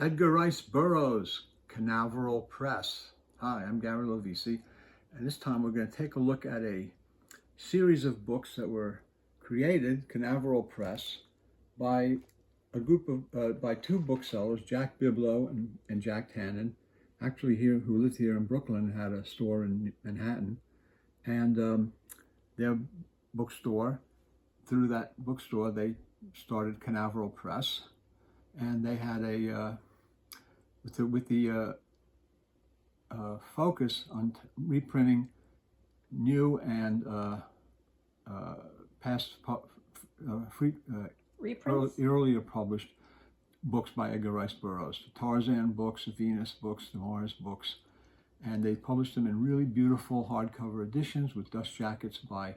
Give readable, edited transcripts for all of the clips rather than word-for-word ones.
Edgar Rice Burroughs, Canaveral Press. Hi, I'm Gary Lovisi, and this time we're going to take a look at a series of books that were created, Canaveral Press, by a group of by two booksellers, Jack Biblo and Jack Tannen, actually who lived here in Brooklyn, had a store in Manhattan, and their bookstore. Through that bookstore, they started Canaveral Press, and they had a with the focus on reprinting new and past earlier published books by Edgar Rice Burroughs, the Tarzan books, the Venus books, the Mars books, and they published them in really beautiful hardcover editions with dust jackets by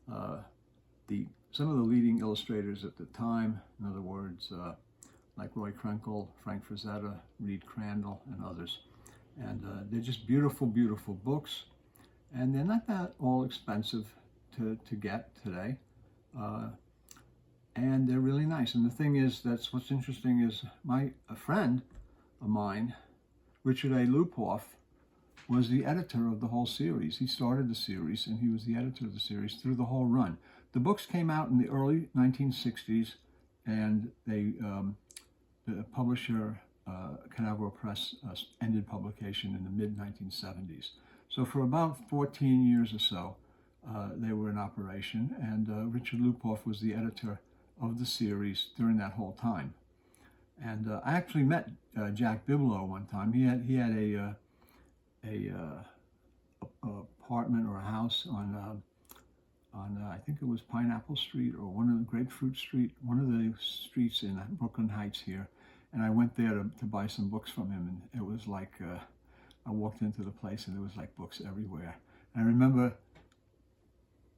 some of the leading illustrators at the time. In other words, like Roy Krenkel, Frank Frazetta, Reed Crandall, and others. And they're just beautiful, beautiful books. And they're not that all expensive to get today. And they're really nice. And the thing is, that's what's interesting is a friend of mine, Richard A. Lupoff, was the editor of the whole series. He started the series, and he was the editor of the series through the whole run. The books came out in the early 1960s, and the publisher, Canaveral Press, ended publication in the mid-1970s. So for about 14 years or so, they were in operation, and Richard Lupoff was the editor of the series during that whole time. And I actually met Jack Biblo one time. He had a apartment or a house on I think it was Pineapple Street or Grapefruit Street, one of the streets in Brooklyn Heights here. And I went there to buy some books from him, and it was like I walked into the place and there was like books everywhere. And I remember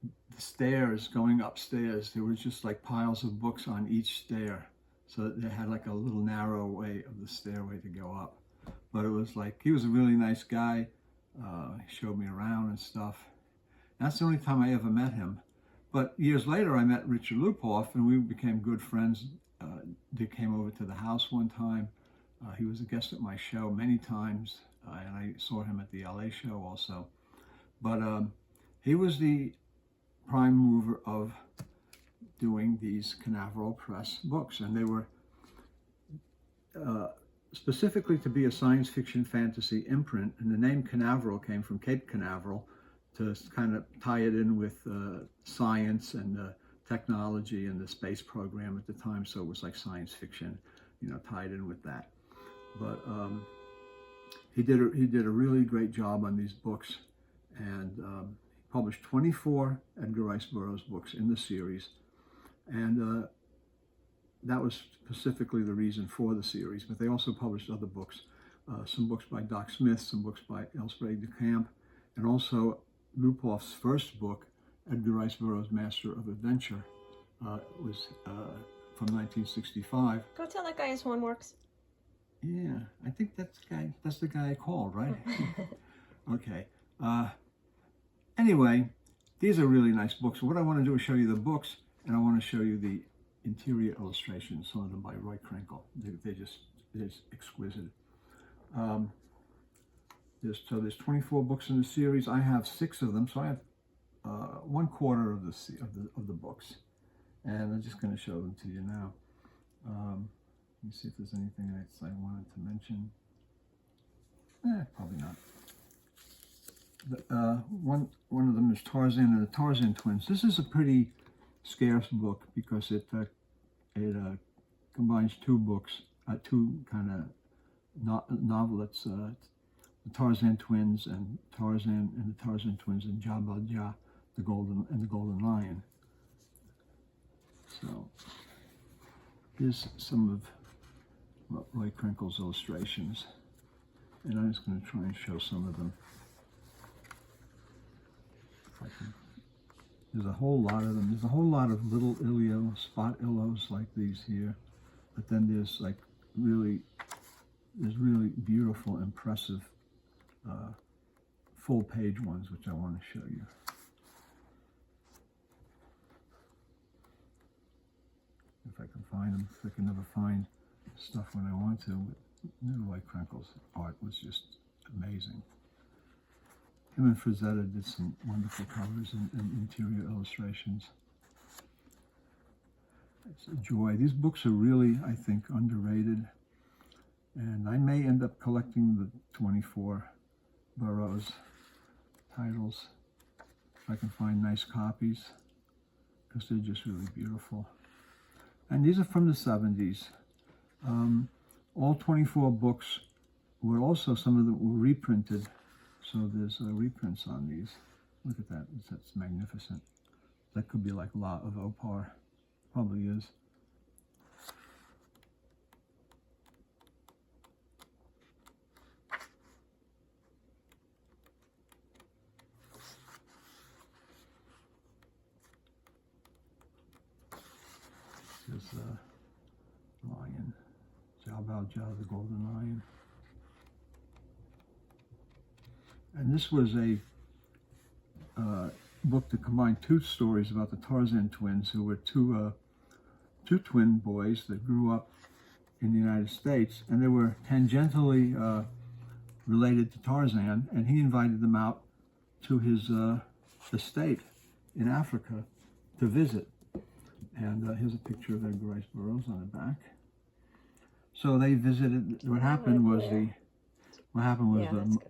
the stairs going upstairs, there was just like piles of books on each stair. So they had like a little narrow way of the stairway to go up. But it was like, he was a really nice guy. He showed me around and stuff. That's the only time I ever met him. But years later, I met Richard Lupoff, and we became good friends. They came over to the house one time. He was a guest at my show many times, and I saw him at the LA show also. But he was the prime mover of doing these Canaveral Press books, and they were specifically to be a science fiction fantasy imprint, and the name Canaveral came from Cape Canaveral, to kind of tie it in with science and technology and the space program at the time. So it was like science fiction, tied in with that. But he did a really great job on these books, and he published 24 Edgar Rice Burroughs books in the series, and that was specifically the reason for the series. But they also published other books, some books by Doc Smith, some books by L. Sprague de Camp, and also Lupoff's first book, Edgar Rice Burroughs' Master of Adventure, was from 1965. Go tell that guy his horn works. Yeah, I think that's the guy I called, right? Okay. Anyway, these are really nice books. What I want to do is show you the books, and I want to show you the interior illustrations, some of them by Roy Krenkel. They're just exquisite. There's 24 books in the series. I have 6 of them, so I have 1/4 of the books, and I'm just going to show them to you now. Let me see if there's anything else I wanted to mention. Probably not. But, one of them is Tarzan and the Tarzan twins. This is a pretty scarce book because it combines two books, two kind of novelettes. The Tarzan twins and the Tarzan twins and Jabba Ja, the Golden Lion. So here's some of Roy Krenkel's illustrations, and I'm just going to try and show some of them. There's a whole lot of them. There's a whole lot of little spot illos like these here, but then there's really beautiful, impressive full-page ones, which I want to show you. If I can find them, if I can never find stuff when I want to. Leroy Krenkel's art was just amazing. Him and Frazetta did some wonderful covers and interior illustrations. It's a joy. These books are really, I think, underrated. And I may end up collecting the 24 Burroughs titles if I can find nice copies, because they're just really beautiful. And these are from the 70s. All 24 books were also, some of them were reprinted. So there's reprints on these. Look at that, that's magnificent. That could be like La of Opar, probably is. This is Lion, Zhao Bao Zhao, the Golden Lion. And this was a book that combined two stories about the Tarzan twins, who were two twin boys that grew up in the United States, and they were tangentially related to Tarzan, and he invited them out to his estate in Africa to visit. And here's a picture of Edgar Rice Burroughs on the back. So they visited. What happened was the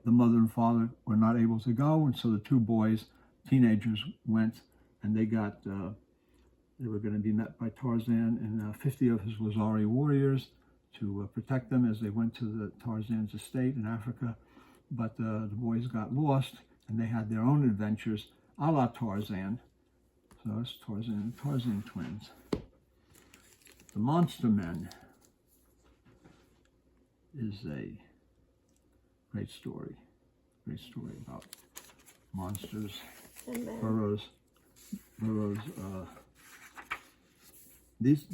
mother and father were not able to go, and so the two boys, teenagers, went, and they got they were going to be met by Tarzan and 50 of his Wazari warriors to protect them as they went to the Tarzan's estate in Africa. But the boys got lost, and they had their own adventures, a la Tarzan. So it's Tarzan twins. The Monster Men is a great story about monsters. Burroughs. This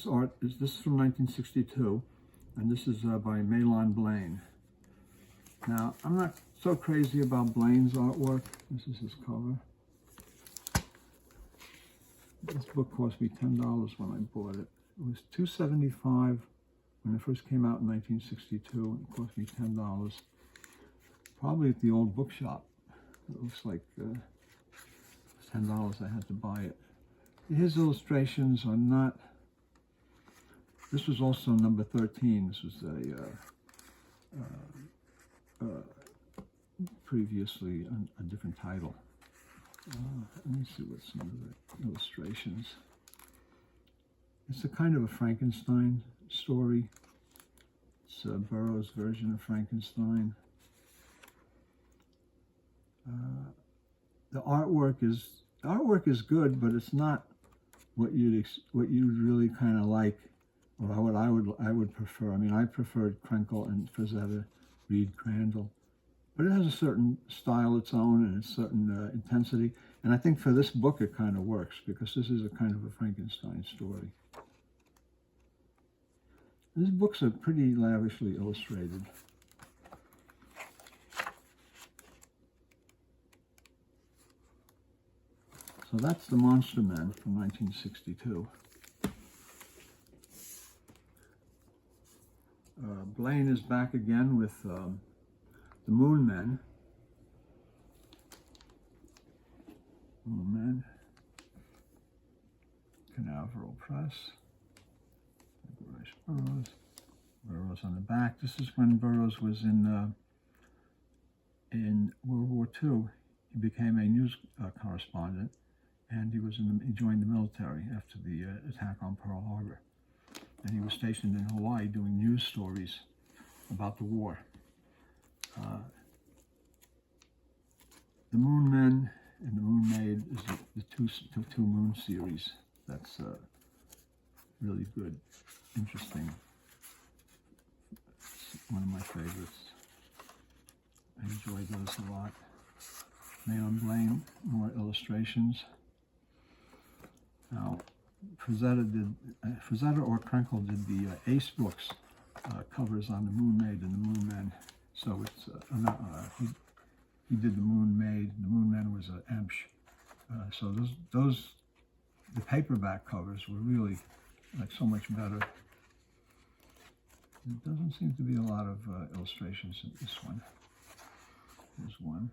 art is from 1962, and this is by Mahlon Blaine. Now, I'm not so crazy about Blaine's artwork. This is his cover. This book cost me $10 when I bought it. It was $2.75 when it first came out in 1962. It cost me $10. Probably at the old bookshop. It looks like $10 I had to buy it. His illustrations are not... This was also number 13. This was previously a different title. Let me see what some of the illustrations. It's a kind of a Frankenstein story. It's Burroughs' version of Frankenstein. The artwork is good, but it's not what you'd really kind of like, or what I would prefer. I mean, I preferred Krenkel and Frazetta, Reed, Crandall. But it has a certain style its own and a certain intensity. And I think for this book it kind of works, because this is a kind of a Frankenstein story. These books are pretty lavishly illustrated. So that's The Monster Men from 1962. Blaine is back again with the Moonmen. Moonmen. Canaveral Press. Burroughs on the back. This is when Burroughs was in World War II. He became a news correspondent, and he joined the military after the attack on Pearl Harbor. And he was stationed in Hawaii doing news stories about the war. The Moonmen and the Moonmaid is the two Moon series. That's really good, interesting. It's one of my favorites. I enjoy those a lot. Mahlon Blaine, more illustrations. Now, Frazetta or Krenkel did the Ace books covers on the Moonmaid and the Moonmen. So it's he did the Moonmaid. The Moonmen was an Emsh. So the paperback covers were really like so much better. There doesn't seem to be a lot of illustrations in this one. Here's one.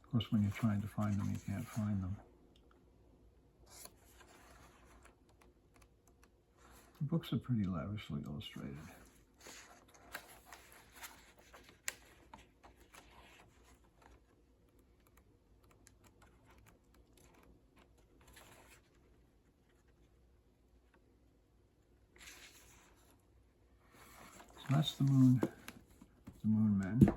Of course, when you're trying to find them, you can't find them. The books are pretty lavishly illustrated. So that's the Moonmen.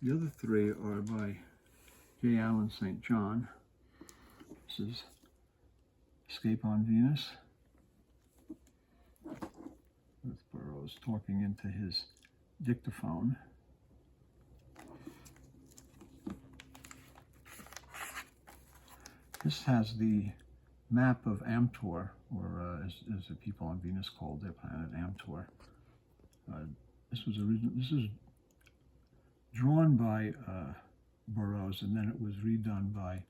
The other three are by J. Allen St. John. This is Escape on Venus, with Burroughs talking into his dictaphone. This has the map of Amtor, or as the people on Venus called their planet, Amtor. This is drawn by Burroughs, and then it was redone by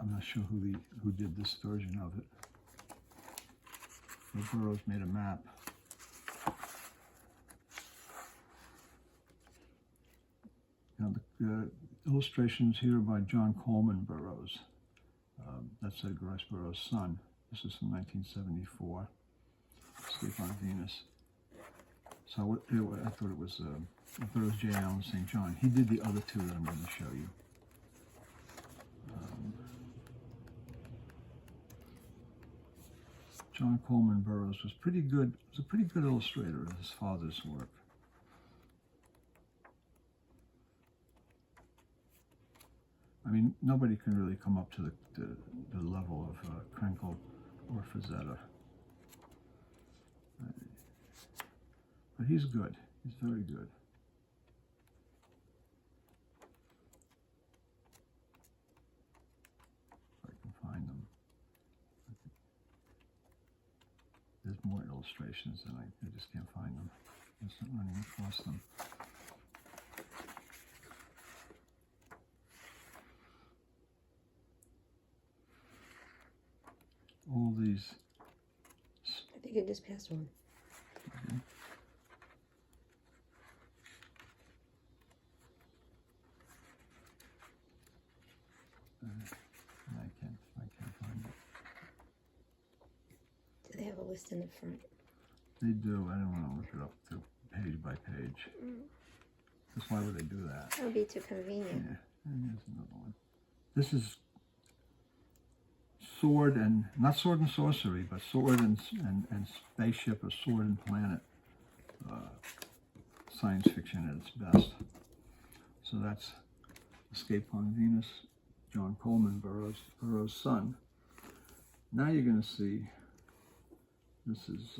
I'm not sure who did this version of it. But Burroughs made a map. Now the illustrations here are by John Coleman Burroughs. That's Edgar Rice Burroughs' son. This is from 1974. Escape on Venus. So I thought it was J. Allen St. John. He did the other two that I'm going to show you. John Coleman Burroughs was pretty good. Was a pretty good illustrator of his father's work. I mean, nobody can really come up to the level of Krenkel or Frazetta. But he's good. He's very good. If I can find them. There's more illustrations than I just can't find them. I'm just not running across them. All these. I think I just passed one. Okay. I can't find it. Do they have a list in the front? They do. I don't want to look it up to page by page. Just why would they do that? That would be too convenient. Yeah. And here's another one. This is sword and, not sword and sorcery, but sword and spaceship or sword and planet science fiction at its best. So that's Escape on Venus, John Coleman Burroughs' son. Now you're going to see, this is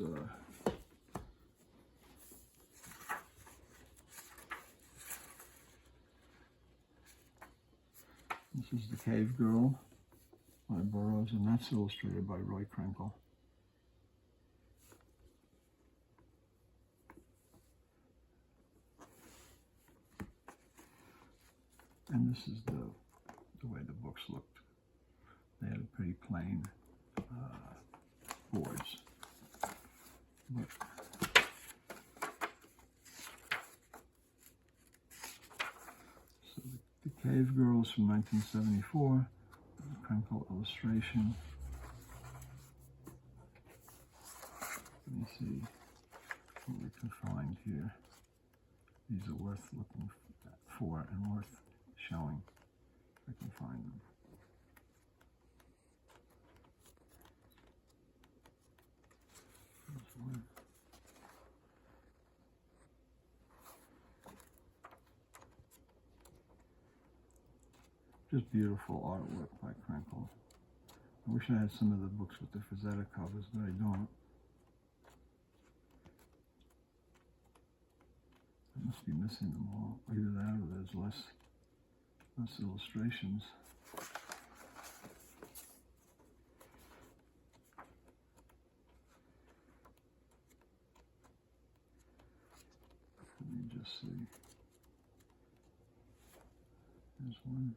The Cave Girl by Burroughs, and that's illustrated by Roy Krenkel. And this is the way the books looked. They had a pretty plain boards. But so the Cave Girls from 1974, Krenkel illustration. Let me see what we can find here. These are worth looking for and worth showing. If I can find them. There's one. Just beautiful artwork by Krenkel. I wish I had some of the books with the Frazetta covers, but I don't. I must be missing them all. Either that or there's less illustrations. Let me just see. There's one.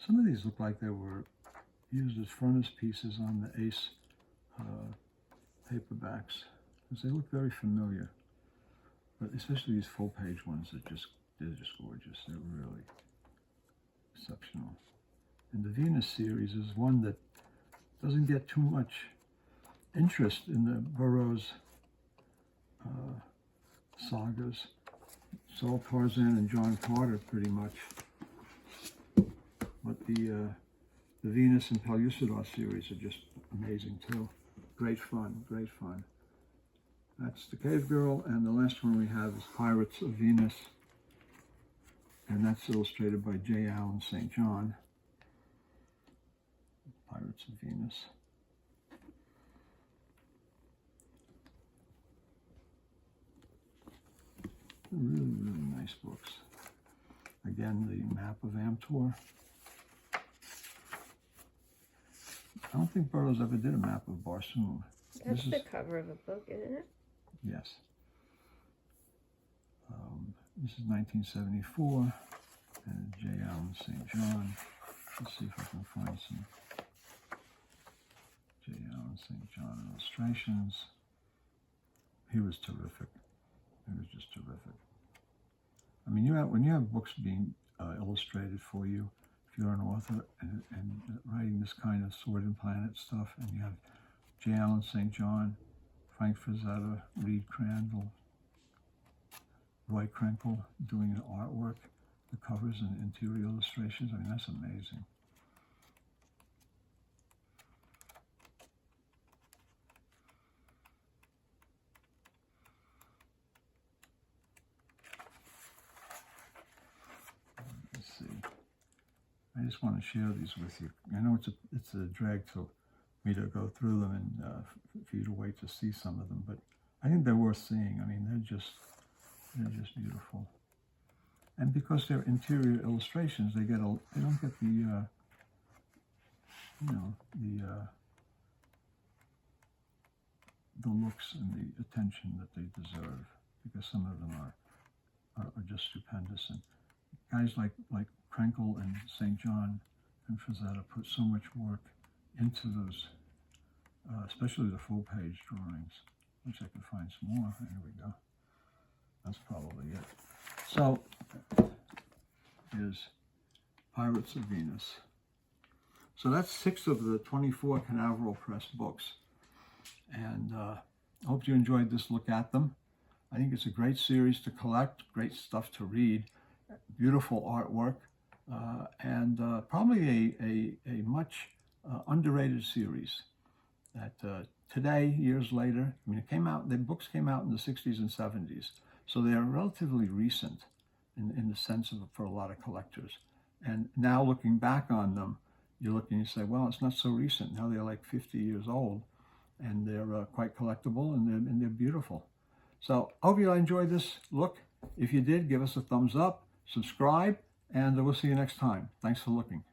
Some of these look like they were used as frontispieces on the Ace paperbacks because they look very familiar. But especially these full-page ones they're just gorgeous. They're really exceptional. And the Venus series is one that doesn't get too much interest in the Burroughs sagas. It's all Tarzan and John Carter pretty much. But the Venus and Pellucidar series are just amazing too. Great fun, great fun. That's The Cave Girl, and the last one we have is Pirates of Venus, and that's illustrated by J. Allen St. John. Pirates of Venus. Really, really nice books. Again, the map of Amtor. I don't think Burroughs ever did a map of Barsoom. That's the cover of a book, isn't it? Yes. This is 1974, and J. Allen St. John. Let's see if I can find some J. Allen St. John illustrations. He was terrific. He was just terrific. I mean, when you have books being illustrated for you, if you're an author and writing this kind of Sword and Planet stuff, and you have J. Allen St. John, Frank Frazetta, Reed Crandall, Roy Krenkel doing the artwork, the covers and interior illustrations, I mean, that's amazing. Let's see. I just want to share these with you. I know it's a drag to me to go through them and for you to wait to see some of them, but I think they're worth seeing. I mean, they're just beautiful. And because they're interior illustrations, they don't get the the looks and the attention that they deserve, because some of them are just stupendous. And guys like Krenkel and St. John and Frazetta put so much work into those, especially the full-page drawings. Wish I could find some more. Here we go. That's probably it. So, here's Pirates of Venus. So that's 6 of the 24 Canaveral Press books. And I hope you enjoyed this look at them. I think it's a great series to collect, great stuff to read, beautiful artwork, and probably a much underrated series that today, years later, I mean, the books came out in the 60s and 70s, so they are relatively recent in the sense of for a lot of collectors. And now looking back on them, you look and you say, well, it's not so recent. Now they're like 50 years old, and they're quite collectible, and they're beautiful. So I hope you enjoyed this look. If you did, give us a thumbs up, subscribe, and we'll see you next time. Thanks for looking.